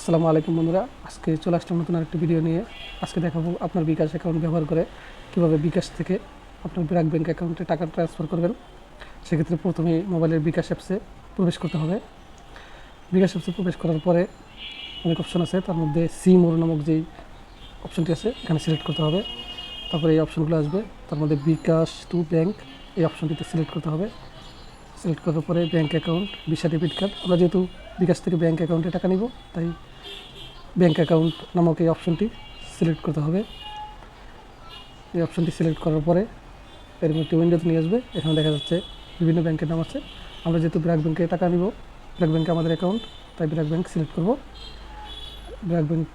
আসসালামু আলাইকুম বন্ধুরা, আজকে চলে আসলাম নতুন আরেকটি ভিডিও নিয়ে। আজকে দেখাবো আপনার বিকাশ অ্যাকাউন্ট ব্যবহার করে কীভাবে বিকাশ থেকে আপনার ব্র্যাক ব্যাংক অ্যাকাউন্টে টাকা ট্রান্সফার করবেন। সেক্ষেত্রে প্রথমে মোবাইলের বিকাশ অ্যাপসে প্রবেশ করতে হবে। বিকাশ অ্যাপসে প্রবেশ করার পরে অনেক অপশন আছে, তার মধ্যে সি মোর নামক যেই অপশনটি আছে এখানে সিলেক্ট করতে হবে। তারপরে এই অপশনগুলো আসবে, তার মধ্যে বিকাশ টু ব্যাংক এই অপশনটিতে সিলেক্ট করতে হবে। সিলেক্ট করার পরে bank account, visa, debit card. আমরা যেহেতু বিকাশ থেকে ব্যাঙ্ক অ্যাকাউন্টে টাকা নিব, তাই ব্যাঙ্ক অ্যাকাউন্ট নামক এই অপশনটি সিলেক্ট করতে হবে। এই অপশনটি সিলেক্ট করার পরে এরকম একটি উইন্ডোতে নিয়ে আসবে। এখানে দেখা যাচ্ছে বিভিন্ন ব্যাংকের নাম আছে। আমরা যেহেতু ব্র্যাক ব্যাংকে টাকা নিব, ব্র্যাক ব্যাংকে আমাদের অ্যাকাউন্ট, তাই ব্র্যাক ব্যাংক সিলেক্ট করব। ব্র্যাক ব্যাংক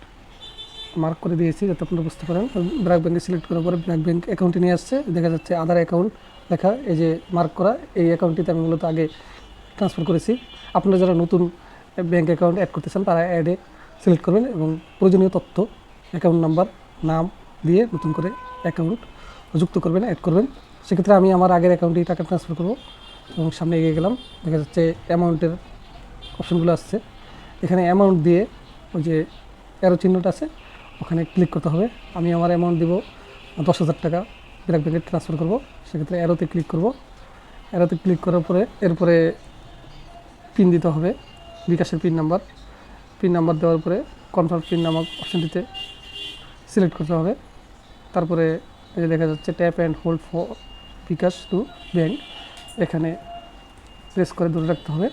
মার্ক করে দিয়েছি যাতে আপনারা বুঝতে পারেন। ব্র্যাক ব্যাংকে সিলেক্ট করার পরে ব্র্যাক ব্যাংক অ্যাকাউন্টে নিয়ে আসছে, দেখা যাচ্ছে আধার অ্যাকাউন্ট লেখা, এই যে মার্ক করা এই অ্যাকাউন্টটিতে আমি মূলত আগে ট্রান্সফার করেছি। আপনারা যারা নতুন ব্যাঙ্ক অ্যাকাউন্ট অ্যাড করতে চান তারা অ্যাডে সিলেক্ট করবেন এবং প্রয়োজনীয় তথ্য, অ্যাকাউন্ট নাম্বার, নাম দিয়ে নতুন করে অ্যাকাউন্ট যুক্ত করবেন, অ্যাড করবেন। সেক্ষেত্রে আমি আমার আগের অ্যাকাউন্টেই টাকা ট্রান্সফার করব এবং সামনে এগিয়ে গেলাম। দেখা যাচ্ছে অ্যামাউন্টের অপশনগুলো আসছে, এখানে অ্যামাউন্ট দিয়ে ওই যে অ্যারো চিহ্নটা আছে ওখানে ক্লিক করতে হবে। আমি আমার অ্যামাউন্ট দেবো 10,000 টাকা, ব্র্যাক ব্যাংকে ট্রান্সফার করব। সেক্ষেত্রে অ্যারোতে ক্লিক করব। অ্যারোতে ক্লিক করার পরে এরপরে পিন দিতে হবে, বিকাশের পিন নাম্বার দেওয়ার পরে কনফার্ম পিন নামক অপশানটিতে সিলেক্ট করতে হবে। তারপরে এই যে দেখা যাচ্ছে tap and hold for bKash to bank, এখানে প্রেস করে ধরে রাখতে হবে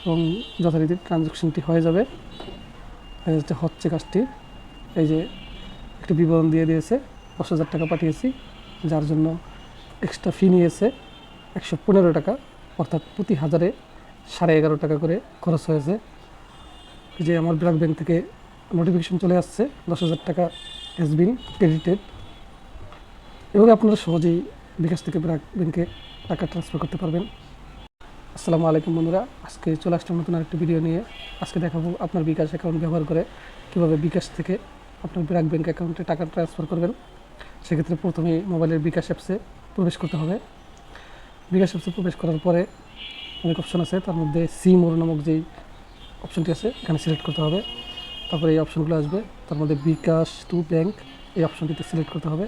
এবং যথারীতি ট্রানজ্যাকশনটি হয়ে যাবে। হচ্ছে কাজটি, এই যে একটি বিবরণ দিয়ে দিয়েছে, 10,000 টাকা পাঠিয়েছি, যার জন্য এক্সট্রা ফি নিয়েছে 115 টাকা, অর্থাৎ প্রতি হাজারে 11.5 টাকা করে খরচ হয়েছে। যে আমার ব্র্যাক ব্যাংক থেকে নোটিফিকেশন চলে আসছে 10,000 টাকা হ্যাজ বিন ক্রেডিটেড। এভাবে আপনারা সহজেই বিকাশ থেকে ব্র্যাক ব্যাংকে টাকা ট্রান্সফার করতে পারবেন। আসসালামু আলাইকুম বন্ধুরা, আজকে চলে আসলাম নতুন আরেকটি ভিডিও নিয়ে। আজকে দেখাবো আপনার বিকাশ অ্যাকাউন্ট ব্যবহার করে কীভাবে বিকাশ থেকে আপনার ব্র্যাক ব্যাংক অ্যাকাউন্টে টাকা ট্রান্সফার করবেন। সেক্ষেত্রে প্রথমে মোবাইলের বিকাশ অ্যাপসে প্রবেশ করতে হবে। বিকাশ অ্যাপসে প্রবেশ করার পরে অনেক অপশন আছে, তার মধ্যে সি মোর নামক যেই অপশনটি আছে এখানে সিলেক্ট করতে হবে। তারপরে এই অপশনগুলো আসবে, তার মধ্যে বিকাশ টু ব্যাংক এই অপশনটিতে সিলেক্ট করতে হবে।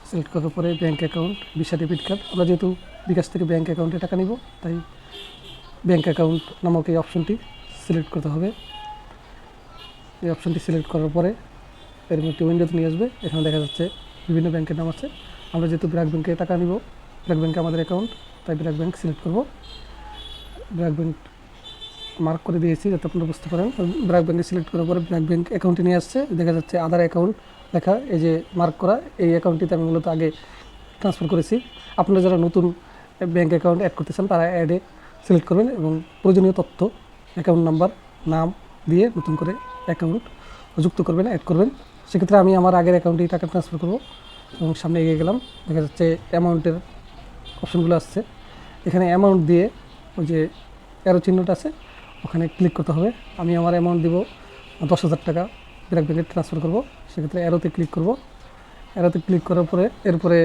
সিলেক্ট করার পরে bank account, visa, debit card. আমরা যেহেতু বিকাশ থেকে ব্যাঙ্ক অ্যাকাউন্টে টাকা নিব, তাই ব্যাঙ্ক অ্যাকাউন্ট নামক এই অপশনটি সিলেক্ট করতে হবে। এই অপশনটি সিলেক্ট করার পরে এরকম একটি উইন্ডোতে নিয়ে আসবে। এখানে দেখা যাচ্ছে বিভিন্ন ব্যাংকের নাম আছে। আমরা যেহেতু ব্র্যাক ব্যাংকে টাকা নিব, ব্র্যাক ব্যাংকে আমাদের অ্যাকাউন্ট, তাই ব্র্যাক ব্যাংক সিলেক্ট করব। ব্র্যাক ব্যাংক মার্ক করে দিয়েছি যাতে আপনারা বুঝতে পারেন। ব্র্যাক ব্যাংকে সিলেক্ট করার পরে ব্র্যাক ব্যাংক অ্যাকাউন্টে নিয়ে আসছে, দেখা যাচ্ছে আধার অ্যাকাউন্ট লেখা, এই যে মার্ক করা এই অ্যাকাউন্টটিতে আমি মূলত আগে ট্রান্সফার করেছি। আপনারা যারা নতুন ব্যাংক অ্যাকাউন্ট অ্যাড করতে চান তারা অ্যাডে সিলেক্ট করবেন এবং প্রয়োজনীয় তথ্য, অ্যাকাউন্ট নাম্বার, নাম দিয়ে নতুন করে অ্যাকাউন্ট যুক্ত করবেন, অ্যাড করবেন। সেক্ষেত্রে আমি আমার আগের অ্যাকাউন্টেই টাকা ট্রান্সফার করব এবং সামনে এগিয়ে গেলাম। দেখা যাচ্ছে অ্যামাউন্টের অপশনগুলো আসছে, এখানে অ্যামাউন্ট দিয়ে ওই যে অ্যারো চিহ্নটা আছে ওখানে ক্লিক করতে হবে। আমি আমার অ্যামাউন্ট দেবো 10,000 টাকা, ব্র্যাক ব্যাংকে ট্রান্সফার করব। সেক্ষেত্রে অ্যারোতে ক্লিক করব। অ্যারোতে ক্লিক করার পরে এরপরে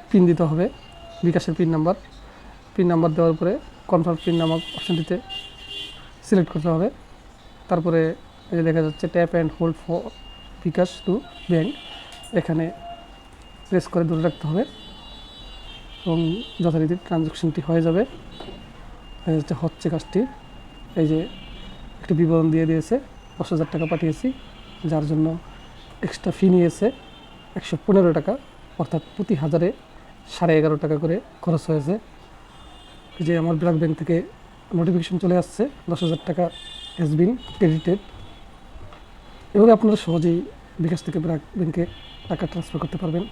পিন দিতে হবে, বিকাশের পিন নাম্বার দেওয়ার পরে কনফার্ম পিন নামক অপশানটিতে সিলেক্ট করতে হবে। তারপরে এই যে দেখা যাচ্ছে tap and hold for bKash to bank, এখানে প্রেস করে ধরে রাখতে হবে এবং যথারীতি ট্রানজ্যাকশনটি হয়ে যাবে। হচ্ছে কাজটি, এই যে একটি বিবরণ দিয়ে দিয়েছে, 10,000 টাকা পাঠিয়েছি, যার জন্য এক্সট্রা ফি নিয়েছে 115 টাকা, অর্থাৎ প্রতি হাজারে 11.5 টাকা করে খরচ হয়েছে। যে আমার ব্র্যাক ব্যাংক থেকে নোটিফিকেশন চলে আসছে 10,000 টাকা হ্যাজ বিন ক্রেডিটেড। এভাবে আপনারা সহজেই বিকাশ থেকে ব্র্যাক ব্যাংকে টাকা ট্রান্সফার করতে পারবেন।